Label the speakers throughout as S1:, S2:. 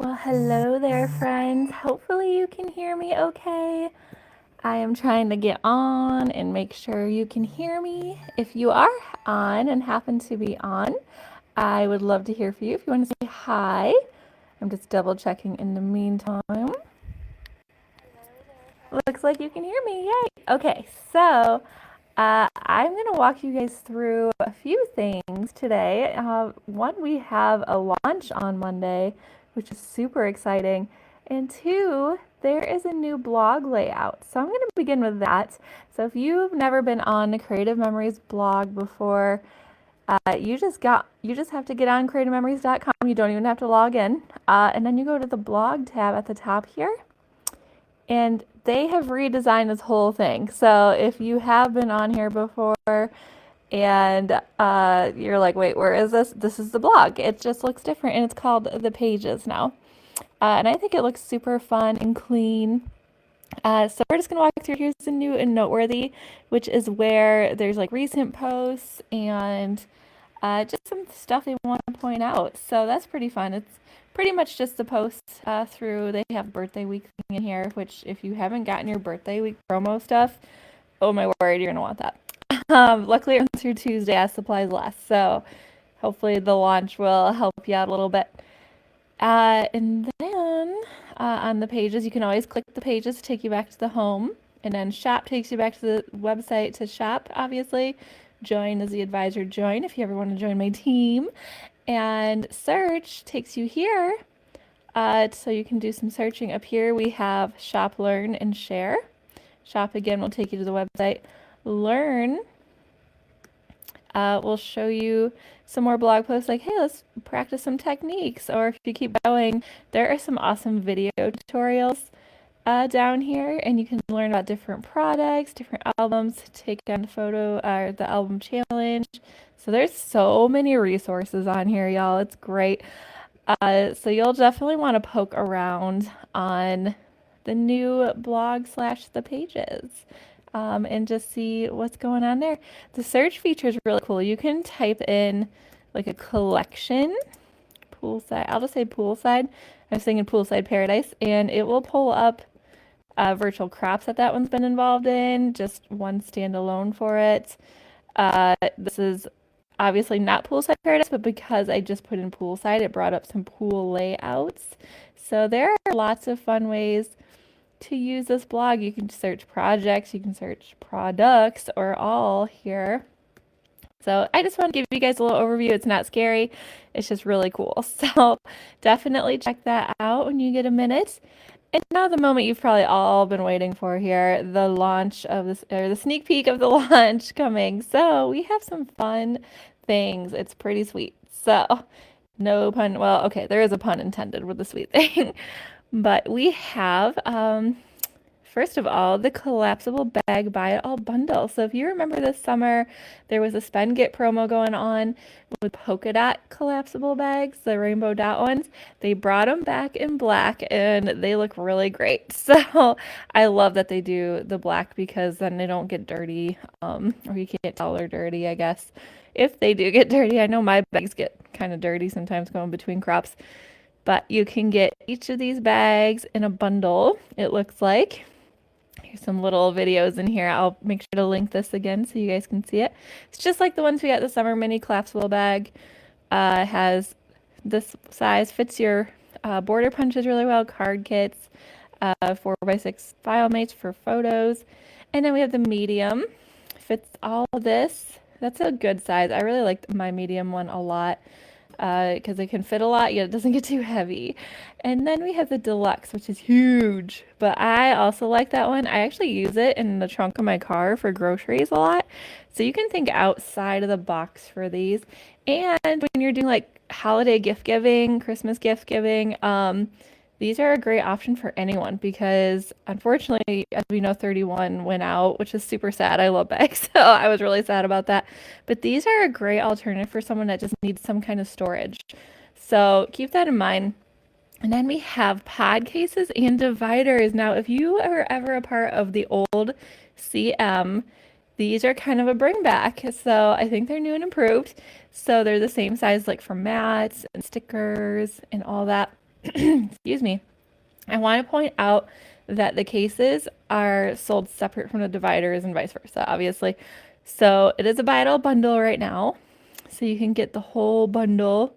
S1: Well, hello there, friends. Hopefully, you can hear me okay. I am trying to get on and make sure you can hear me. If you are on and happen to be on, I would love to hear from you. If you want to say hi, I'm just double checking in the meantime. Looks like you can hear me. Yay. Okay, so I'm going to walk you guys through a few things today. One, we have a launch on Monday, which is super exciting. And two, there is a new blog layout. So I'm going to begin with that. So if you've never been on the Creative Memories blog before, you just have to get on creativememories.com. You don't even have to log in. And then you go to the blog tab at the top here. And they have redesigned this whole thing. So if you have been on here before and you're like, wait, where is this? This is the blog. It just looks different and it's called The Pages now. And I think it looks super fun and clean. So we're just going to walk through. Here's the new and noteworthy, which is where there's like recent posts and just some stuff they want to point out. So that's pretty fun. It's pretty much just the posts through. They have birthday week thing in here, which if you haven't gotten your birthday week promo stuff, oh my word, you're going to want that. Luckily, it runs through Tuesday as supplies last. So hopefully the launch will help you out a little bit. And then on the pages, you can always click the pages to take you back to the home. And then shop takes you back to the website to shop, obviously. Join as the advisor join if you ever want to join my team. And search takes you here. So you can do some searching. Up here we have shop, learn, and share. Shop again will take you to the website. Learn will show you some more blog posts like, hey, let's practice some techniques. Or if you keep going, there are some awesome video tutorials down here, and you can learn about different products, different albums, take on the photo or the album challenge. So there's so many resources on here, y'all. It's great. So you'll definitely want to poke around on the new blog / the pages. And just see what's going on there. The search feature is really cool. You can type in like a collection, poolside. I'll just say poolside. I was thinking poolside paradise, and it will pull up virtual crops that one's been involved in. Just one standalone for it. This is obviously not poolside paradise, but because I just put in poolside, it brought up some pool layouts. So there are lots of fun ways to use this blog. You can search projects, you can search products, or all here. So I just want to give you guys a little overview. It's not scary. It's just really cool. So definitely check that out when you get a minute. And now the moment you've probably all been waiting for here, the launch of this, or the sneak peek of the launch coming. So we have some fun things. It's pretty sweet. So no pun, well, okay, there is a pun intended with the sweet thing. But we have, first of all, the collapsible bag buy it all bundle. So if you remember this summer, there was a spend get promo going on with polka dot collapsible bags, the rainbow dot ones. They brought them back in black and they look really great. So I love that they do the black because then they don't get dirty, or you can't tell they're dirty, I guess. If they do get dirty, I know my bags get kind of dirty sometimes going between crops. But you can get each of these bags in a bundle, it looks like. Here's some little videos in here. I'll make sure to link this again so you guys can see it. It's just like the ones we got the summer mini collapsible bag. Has this size, fits your border punches really well, card kits, 4x6 file mates for photos. And then we have the medium. Fits all of this. That's a good size. I really like my medium one a lot, because it can fit a lot, yet it doesn't get too heavy. And then we have the deluxe, which is huge, but I also like that one. I actually use it in the trunk of my car for groceries a lot. So you can think outside of the box for these. And when you're doing like holiday gift giving, Christmas gift giving, these are a great option for anyone because unfortunately, as we know, 31 went out, which is super sad. I love bags, so I was really sad about that. But these are a great alternative for someone that just needs some kind of storage. So keep that in mind. And then we have pod cases and dividers. Now, if you are ever a part of the old CM, these are kind of a bring back. So I think they're new and improved. So they're the same size like for mats and stickers and all that. Excuse me. I want to point out that the cases are sold separate from the dividers and vice versa, obviously. So it is a buy it all bundle right now. So you can get the whole bundle.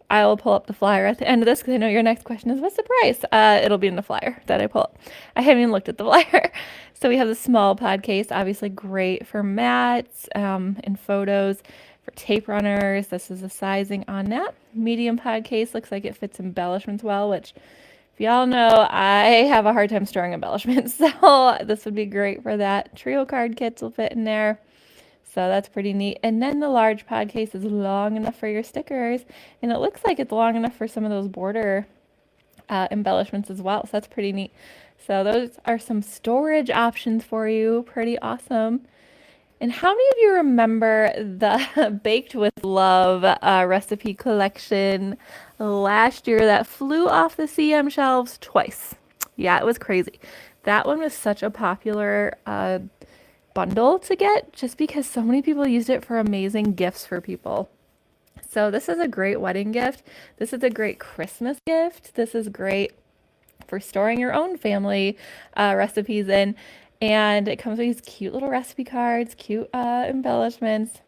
S1: I will pull up the flyer at the end of this because I know your next question is what's the price? It'll be in the flyer that I pull up. I haven't even looked at the flyer. So we have the small pod case, obviously great for mats and photos, for tape runners. This is the sizing on that. Medium pod case looks like it fits embellishments well, which if y'all know, I have a hard time storing embellishments, so this would be great for that. Trio card kits will fit in there. So that's pretty neat. And then the large pod case is long enough for your stickers, and it looks like it's long enough for some of those border embellishments as well. So that's pretty neat. So those are some storage options for you. Pretty awesome. And how many of you remember the Baked with Love recipe collection last year that flew off the CM shelves twice? Yeah, it was crazy. That one was such a popular bundle to get just because so many people used it for amazing gifts for people. So this is a great wedding gift. This is a great Christmas gift. This is great for storing your own family recipes in. And it comes with these cute little recipe cards, cute embellishments.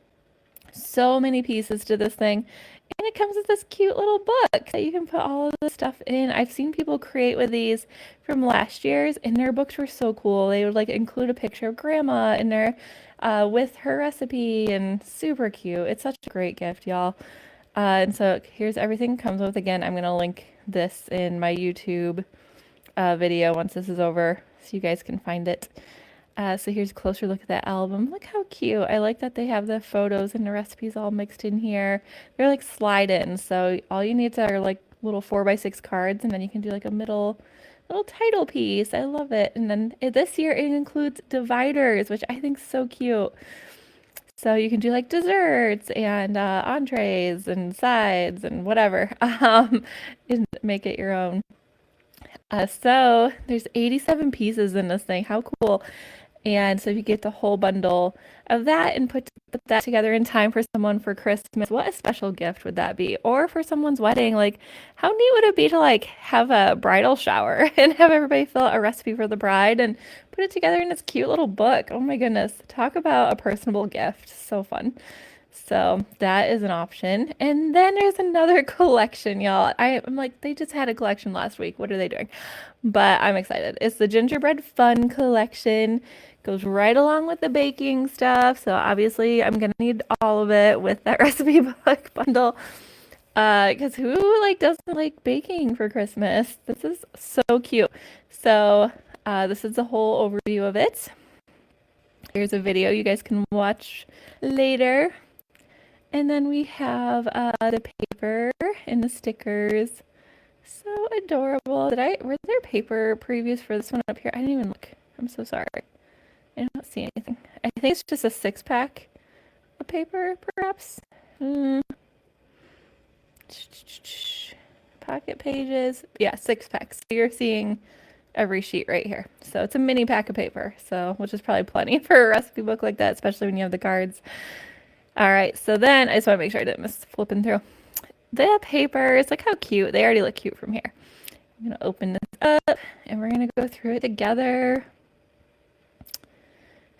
S1: So many pieces to this thing. And it comes with this cute little book that you can put all of the stuff in. I've seen people create with these from last year's, and their books were so cool. They would like include a picture of grandma in there with her recipe, and super cute. It's such a great gift, y'all. And so here's everything it comes with. Again, I'm going to link this in my YouTube video once this is over so you guys can find it. So here's a closer look at that album. Look how cute. I like that they have the photos and the recipes all mixed in here. They're like slide in, so all you need are like little 4x6 cards, and then you can do like a little title piece. I love it. And then this year it includes dividers, which I think is so cute. So you can do like desserts and entrees and sides and whatever, and make it your own. So there's 87 pieces in this thing. How cool. And so if you get the whole bundle of that and put that together in time for someone for Christmas, what a special gift would that be? Or for someone's wedding, like how neat would it be to like have a bridal shower and have everybody fill out a recipe for the bride and put it together in this cute little book? Oh my goodness, talk about a personable gift. So fun. So that is an option. And then there's another collection, y'all. I'm like, they just had a collection last week. What are they doing? But I'm excited. It's the Gingerbread Fun Collection. Goes right along with the baking stuff. So obviously I'm gonna need all of it with that recipe book bundle. Because who like doesn't like baking for Christmas? This is so cute. So this is the whole overview of it. Here's a video you guys can watch later. And then we have the paper and the stickers. So adorable. Was there paper previews for this one up here? I didn't even look. I'm so sorry. I don't see anything. I think it's just a 6-pack of paper, perhaps. Pocket pages. Yeah, 6 packs. So you're seeing every sheet right here. So it's a mini pack of paper, so which is probably plenty for a recipe book like that, especially when you have the cards. All right, so then I just want to make sure I didn't miss flipping through. The papers, look how cute. They already look cute from here. I'm going to open this up, and we're going to go through it together.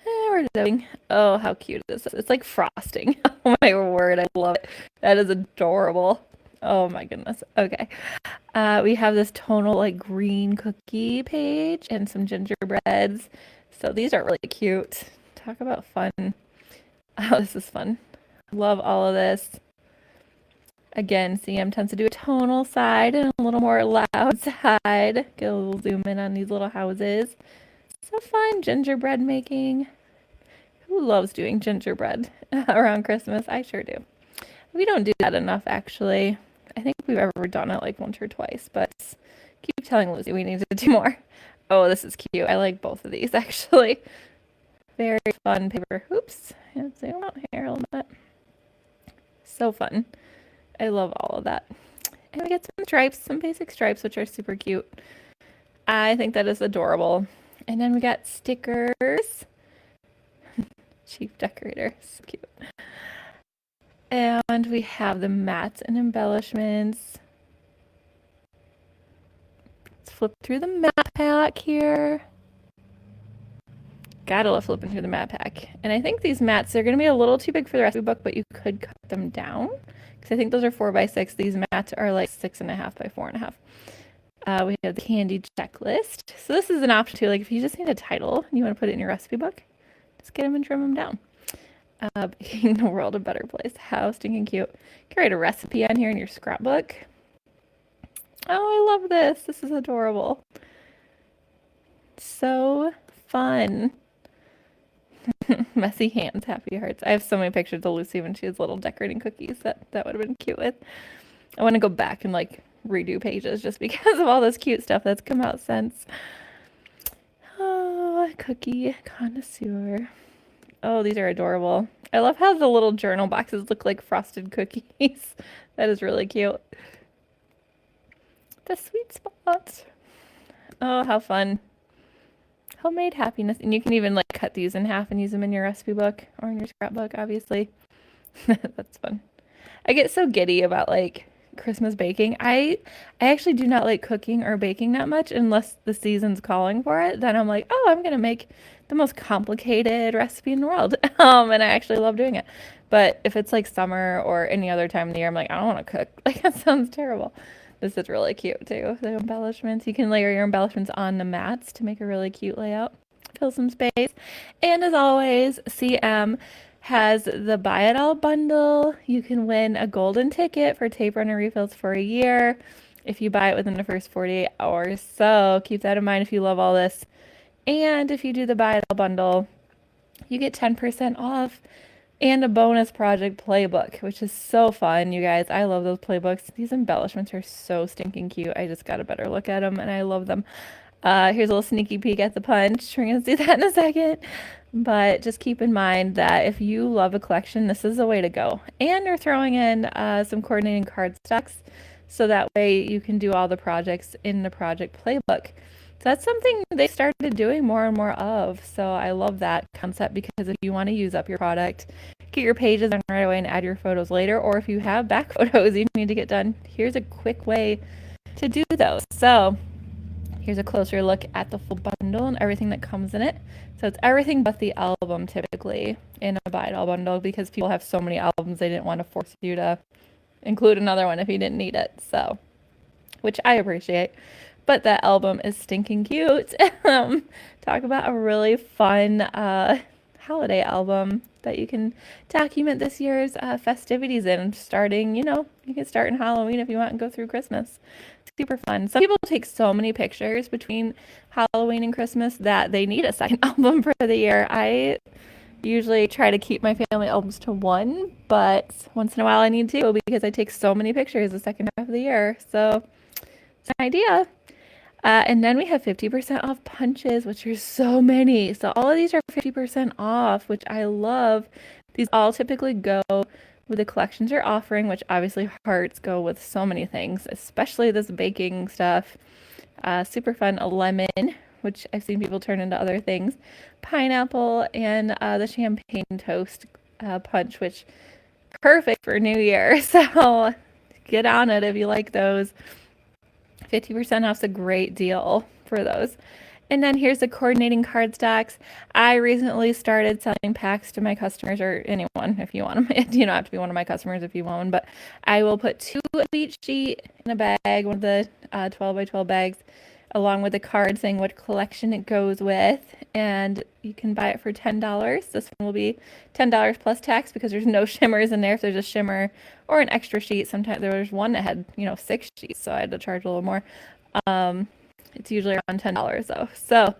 S1: We're doing. Oh, how cute is this? It's like frosting. Oh my word, I love it. That is adorable. Oh my goodness. Okay. We have this tonal like green cookie page and some gingerbreads. So these are really cute. Talk about fun. Oh, this is fun. Love all of this. Again, CM tends to do a tonal side and a little more loud side. Get a little zoom in on these little houses. So fun gingerbread making. Who loves doing gingerbread around Christmas? I sure do. We don't do that enough, actually. I think we've ever done it like once or twice, but keep telling Lucy we need to do more. Oh, this is cute. I like both of these, actually. Very fun paper. Oops. Let's zoom out here a little bit. So fun. I love all of that. And we get some stripes, some basic stripes, which are super cute. I think that is adorable. And then we got stickers. Chief decorator. So cute. And we have the mats and embellishments. flip through the map pack here. Gotta love flipping through the map pack. And I think these mats, they're going to be a little too big for the recipe book, but you could cut them down. Because I think those are 4x6. These mats are like 6.5 by 4.5. We have the candy checklist. So this is an option too. Like if you just need a title and you want to put it in your recipe book, just get them and trim them down. Making the world a better place. How stinking cute. You can write a recipe on here in your scrapbook. Oh, I love this. This is adorable. So fun. Messy hands, happy hearts. I have so many pictures of Lucy when she was little decorating cookies that would have been cute with. I want to go back and like redo pages just because of all this cute stuff that's come out since. Oh, cookie connoisseur. Oh, these are adorable. I love how the little journal boxes look like frosted cookies. That is really cute. The sweet spot. Oh, how fun. Homemade happiness. And you can even like cut these in half and use them in your recipe book or in your scrapbook, obviously. That's fun. I get so giddy about like Christmas baking. I actually do not like cooking or baking that much unless the season's calling for it. Then I'm like, oh, I'm gonna make the most complicated recipe in the world. And I actually love doing it. But if it's like summer or any other time of the year, I'm like, I don't want to cook. Like that sounds terrible. This is really cute too. The embellishments. You can layer your embellishments on the mats to make a really cute layout. Fill some space. And as always, CM has the Buy It All bundle. You can win a golden ticket for tape runner refills for a year if you buy it within the first 48 hours. So keep that in mind if you love all this. And if you do the Buy It All bundle, you get 10% off and a bonus project playbook, which is so fun, you guys. I love those playbooks. These embellishments are so stinking cute. I just got a better look at them and I love them. Here's a little sneaky peek at the punch. We're going to do that in a second. But just keep in mind that if you love a collection, this is the way to go. And they're throwing in some coordinating cardstocks, so that way you can do all the projects in the project playbook. So that's something they started doing more and more of. So I love that concept, because if you want to use up your product, get your pages done right away and add your photos later, or if you have back photos you need to get done, here's a quick way to do those. So here's a closer look at the full bundle and everything that comes in it. So it's everything but the album typically in a Buy It All bundle, because people have so many albums they didn't want to force you to include another one if you didn't need it. So, which I appreciate. But that album is stinking cute. Talk about a really fun holiday album that you can document this year's festivities in, starting, you can start in Halloween if you want and go through Christmas. It's super fun. Some people take so many pictures between Halloween and Christmas that they need a second album for the year. I usually try to keep my family albums to one, but once in a while I need two, because I take so many pictures the second half of the year. So it's an idea. And then we have 50% off punches, which are so many. So all of these are 50% off, which I love. These all typically go with the collections you're offering, which obviously hearts go with so many things, especially this baking stuff. Super fun. A lemon, which I've seen people turn into other things. Pineapple, and the champagne toast punch, which perfect for New Year. So get on it if you like those. 50% off is a great deal for those. And then here's the coordinating cardstocks. I recently started selling packs to my customers, or anyone if you want them. You don't have to be one of my customers if you want one, but I will put 2 of each sheet in a bag, one of the 12 by 12 bags, along with a card saying what collection it goes with, and you can buy it for $10. This one will be $10 plus tax, because there's no shimmers in there. If there's a shimmer or an extra sheet, sometimes there was one that had 6 sheets, so I had to charge a little more. It's usually around $10 though, so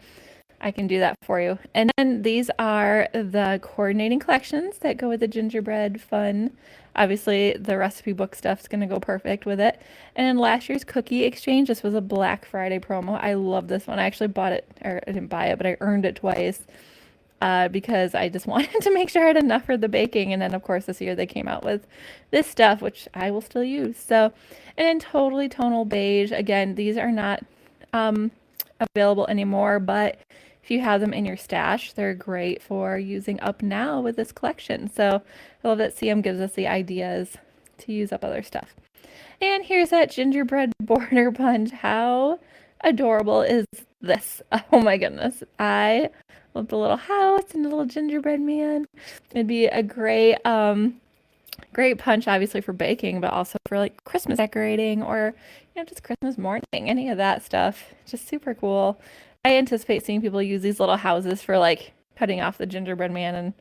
S1: I can do that for you. And then these are the coordinating collections that go with the Gingerbread Fun. Obviously, the recipe book stuff's going to go perfect with it. And then last year's cookie exchange, this was a Black Friday promo. I love this one. I actually bought it, or I didn't buy it, but I earned it twice because I just wanted to make sure I had enough for the baking. And then, of course, this year they came out with this stuff, which I will still use. So, and then totally tonal beige. Again, these are not available anymore, but if you have them in your stash, they're great for using up now with this collection. So I love that CM gives us the ideas to use up other stuff. And here's that gingerbread border punch. How adorable is this? Oh my goodness. I love the little house and the little gingerbread man. It'd be a great punch obviously for baking, but also for like Christmas decorating or just Christmas morning, any of that stuff. Just super cool. I anticipate seeing people use these little houses for like cutting off the gingerbread man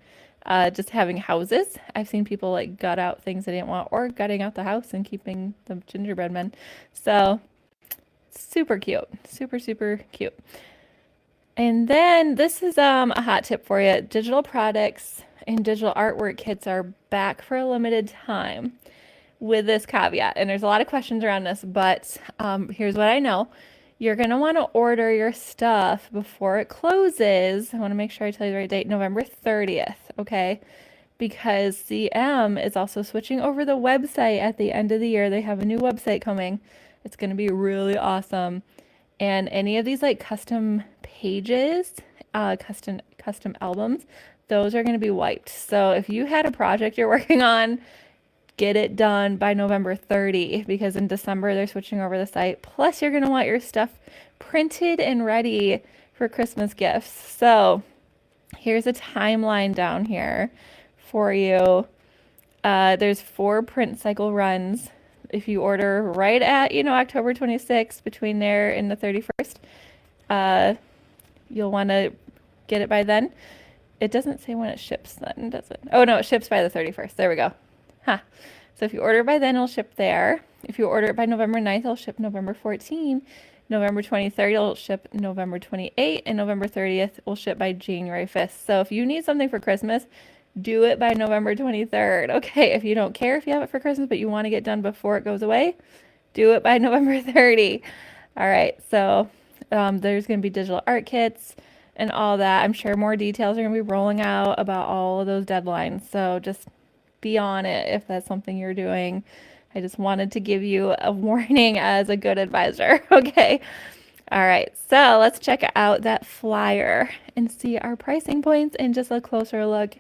S1: and just having houses. I've seen people like gut out things they didn't want or gutting out the house and keeping the gingerbread men. So super cute. Super cute. And then this is a hot tip for you. Digital products and digital artwork kits are back for a limited time with this caveat. And there's a lot of questions around this, but here's what I know. You're going to want to order your stuff before it closes. I want to make sure I tell you the right date, November 30th, okay? Because CM is also switching over the website at the end of the year. They have a new website coming. It's going to be really awesome. And any of these like custom pages, custom albums, those are going to be wiped. So if you had a project you're working on, get it done by November 30 because in December they're switching over the site. Plus you're going to want your stuff printed and ready for Christmas gifts. So here's a timeline down here for you. There's 4 print cycle runs. If you order right at, October 26th, between there and the 31st, you'll want to get it by then. It doesn't say when it ships then, does it? Oh, no, it ships by the 31st. There we go. Huh. So if you order by then, it'll ship there. If you order it by November 9th, it'll ship November 14th. November 23rd, it'll ship November 28th. And November 30th, will ship by January 5th. So if you need something for Christmas, do it by November 23rd. Okay, if you don't care if you have it for Christmas, but you want to get done before it goes away, do it by November 30. All right, so there's going to be digital art kits and all that. I'm sure more details are going to be rolling out about all of those deadlines. So just be on it if that's something you're doing. I just wanted to give you a warning as a good advisor. Okay. All right, so let's check out that flyer and see our pricing points and just a closer look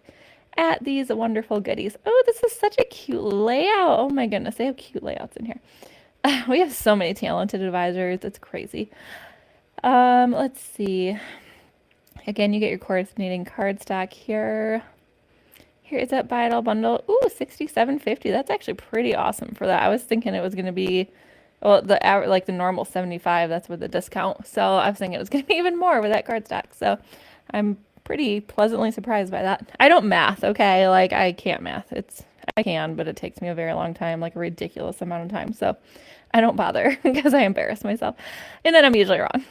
S1: at these wonderful goodies. Oh, this is such a cute layout. Oh my goodness, they have cute layouts in here. We have so many talented advisors. It's crazy. Let's see. Again, you get your coordinating cardstock here. Here is that buy it all bundle. Ooh, $67.50. That's actually pretty awesome for that. I was thinking it was going to be, well, the normal $75. That's with the discount. So I was thinking it was going to be even more with that cardstock. So I'm pretty pleasantly surprised by that. I don't math, okay? Like I can't math. I can, but it takes me a very long time, like a ridiculous amount of time. So I don't bother because I embarrass myself. And then I'm usually wrong.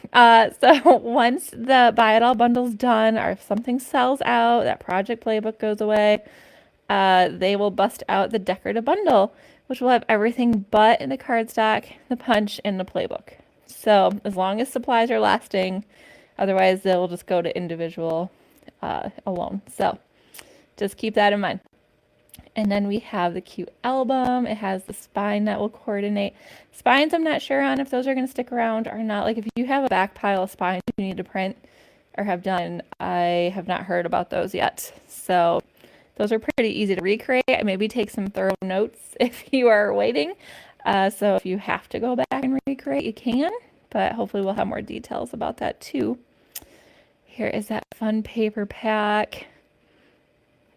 S1: So once the buy it all bundle's done, or if something sells out, that project playbook goes away, they will bust out the decorative bundle, which will have everything but the cardstock, the punch, and the playbook. So as long as supplies are lasting, otherwise they'll just go to individual alone. So just keep that in mind. And then we have the cute album. It has the spine that will coordinate. Spines, I'm not sure on if those are going to stick around or not. Like if you have a back pile of spines you need to print or have done, I have not heard about those yet. So those are pretty easy to recreate. Maybe take some thorough notes if you are waiting. So if you have to go back and recreate, you can. But hopefully we'll have more details about that too. Here is that fun paper pack.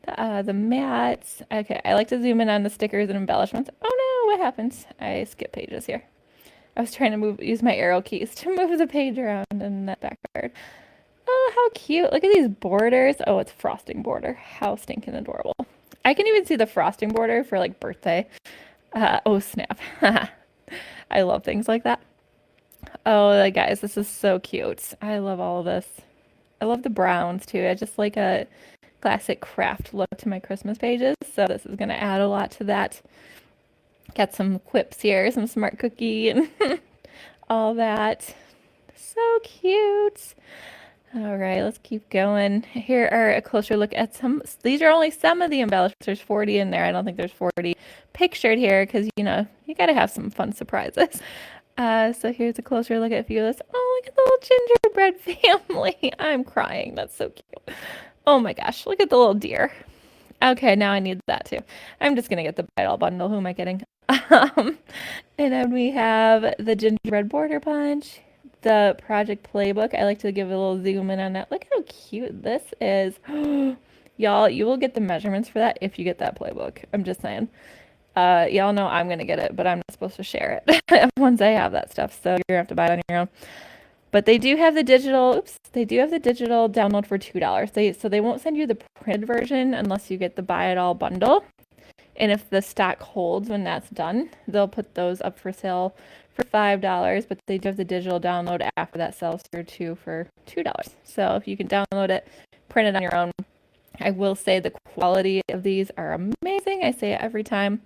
S1: The mats. Okay, I like to zoom in on the stickers and embellishments. Oh no, what happens? I skip pages here. I was trying to use my arrow keys to move the page around in that back card. Oh, how cute. Look at these borders. Oh, it's frosting border. How stinking adorable. I can even see the frosting border for like birthday. Oh, snap. I love things like that. Oh, guys, this is so cute. I love all of this. I love the browns too. I just like a classic craft look to my Christmas pages, so this is going to add a lot to that. Got some quips here, some smart cookie and all that. So cute. All right, let's keep going. Here are a closer look at some. These are only some of the embellishments. There's 40 in there. I don't think there's 40 pictured here because, you got to have some fun surprises. So here's a closer look at a few of this. Oh, look at the little gingerbread family. I'm crying. That's so cute. Oh my gosh, look at the little deer. Okay, now I need that too. I'm just going to get the buy it all bundle. Who am I kidding? And then we have the gingerbread border punch, the project playbook. I like to give a little zoom in on that. Look how cute this is. Y'all, you will get the measurements for that if you get that playbook. I'm just saying. Y'all know I'm gonna get it, but I'm not supposed to share it once I have that stuff. So you're gonna have to buy it on your own. But they do have the digital. Oops, they do have the digital download for $2. They won't send you the printed version unless you get the buy it all bundle. And if the stock holds when that's done, they'll put those up for sale for $5. But they do have the digital download after that sells through too for $2. So if you can download it, print it on your own. I will say the quality of these are amazing. I say it every time.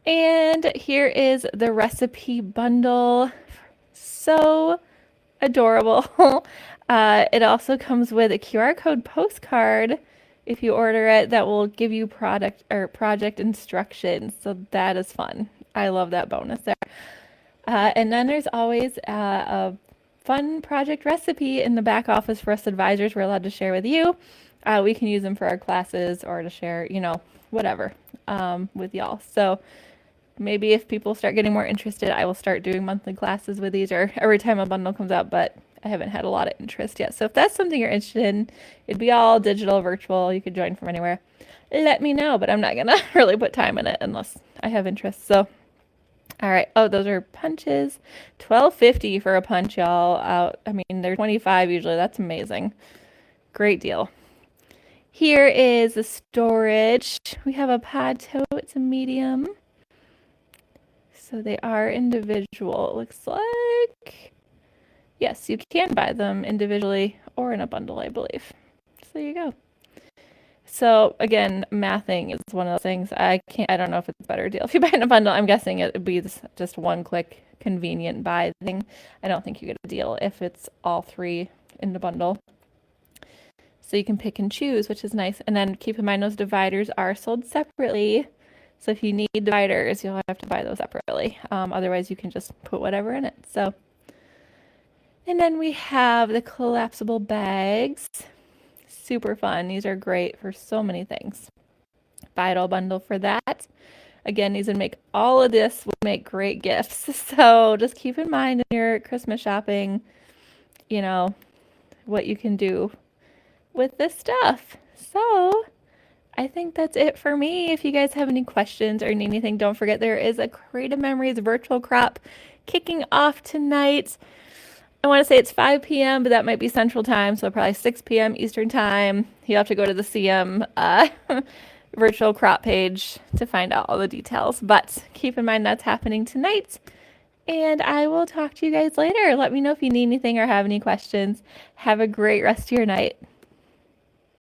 S1: And here is the recipe bundle. So adorable. It also comes with a QR code postcard if you order it that will give you product or project instructions. So that is fun. I love that bonus there. And then there's always a fun project recipe in the back office for us advisors. We're allowed to share with you. We can use them for our classes or to share, whatever with y'all. So maybe if people start getting more interested, I will start doing monthly classes with these or every time a bundle comes out, but I haven't had a lot of interest yet. So if that's something you're interested in, it'd be all digital, virtual. You could join from anywhere. Let me know, but I'm not going to really put time in it unless I have interest. So, all right. Oh, those are punches. $12.50 for a punch, y'all. I mean, they're $25 usually. That's amazing. Great deal. Here is the storage. We have a pod tote. It's a medium. So they are individual, it looks like. Yes, you can buy them individually or in a bundle, I believe. So there you go. So again, mathing is one of those things. I don't know if it's a better deal. If you buy in a bundle, I'm guessing it would be just one click convenient buy thing. I don't think you get a deal if it's all three in the bundle. So you can pick and choose, which is nice. And then keep in mind those dividers are sold separately. So if you need dividers, you'll have to buy those separately. Otherwise, you can just put whatever in it. So, and then we have the collapsible bags. Super fun. These are great for so many things. Buy it all bundle for that. Again, these would make all of this would make great gifts. So just keep in mind in your Christmas shopping, what you can do with this stuff. So I think that's it for me. If you guys have any questions or need anything, don't forget there is a Creative Memories virtual crop kicking off tonight. I want to say it's 5 p.m., but that might be Central Time, so probably 6 p.m. Eastern Time. You have to go to the CM virtual crop page to find out all the details. But keep in mind that's happening tonight. And I will talk to you guys later. Let me know if you need anything or have any questions. Have a great rest of your night.